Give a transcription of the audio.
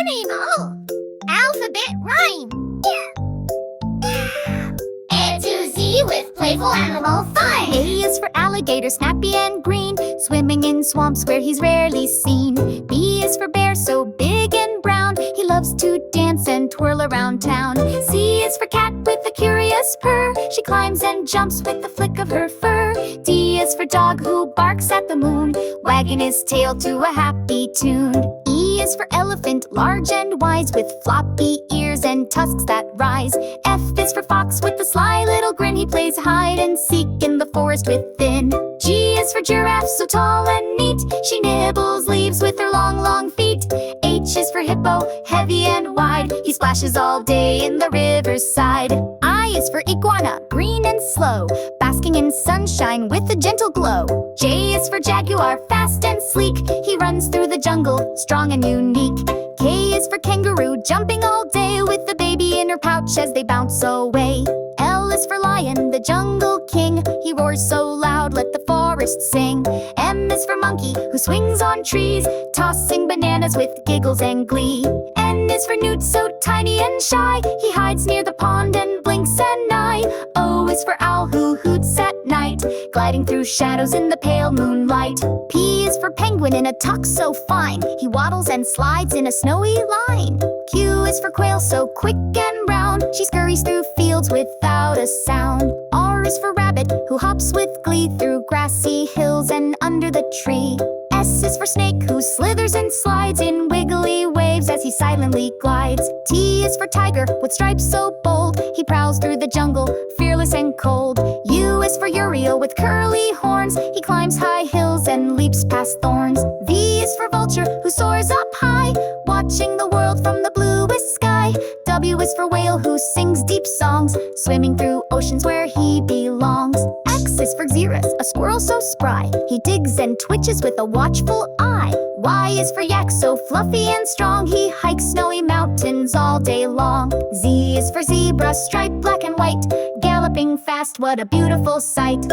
animal. Alphabet rhyme. A to Z with playful animal fun. A is for alligator, snappy and green, swimming in swamps where he's rarely seen. B is for bear, so big and brown, he loves to dance and twirl around town. C is for cat with a curious purr, she climbs and jumps with the flick of her fur. D is for dog who barks at the moon, wagging his tail to a happy tune. E is for elephant, large and wise, with floppy ears and tusks that rise. F is for fox with a sly little grin, he plays hide and seek in the forest within. G is for giraffe, so tall and neat, she nibbles leaves with her long, long feet. H is for hippo, heavy and wide, he splashes all day in the riverside. I is for iguana, green and slow, basking in sunshine with a gentle glow. J is for jaguar, fast and sleek, he runs through the jungle, strong and unique. K is for kangaroo, jumping all day with the baby in her pouch as they bounce away. L is for lion, the jungle king, he roars so loud, let the forest sing. M is for monkey, who swings on trees, tossing bananas with giggles and glee. N is for newt, so tiny and shy, he hides near the pond and blinks an eye. O is for owl, who hoots at night, gliding through shadows in the pale moonlight. P is for penguin in a tuck so fine, he waddles and slides in a snowy line. Q is for quail, so quick and round, she scurries through fields without a sound. R is for rabbit, who hops with glee through grassy hills and under the tree. S is for snake, who slithers and slides in wiggly waves as he silently glides. T is for tiger, with stripes so bold, he prowls through the jungle, fearless and cold. U is for uriel, with curly horns, he climbs high hills and leaps past thorns. V is for vulture, who soars up high, watching the world from the bluest sky. W is for whale, who sings deep songs, swimming through oceans where he belongs. X is for xeris, a squirrel so spry, he digs and twitches with a watchful eye. Y is for yak, so fluffy and strong, he hikes snowy mountains all day long. Z is for zebra, striped black and white, galloping fast, what a beautiful sight.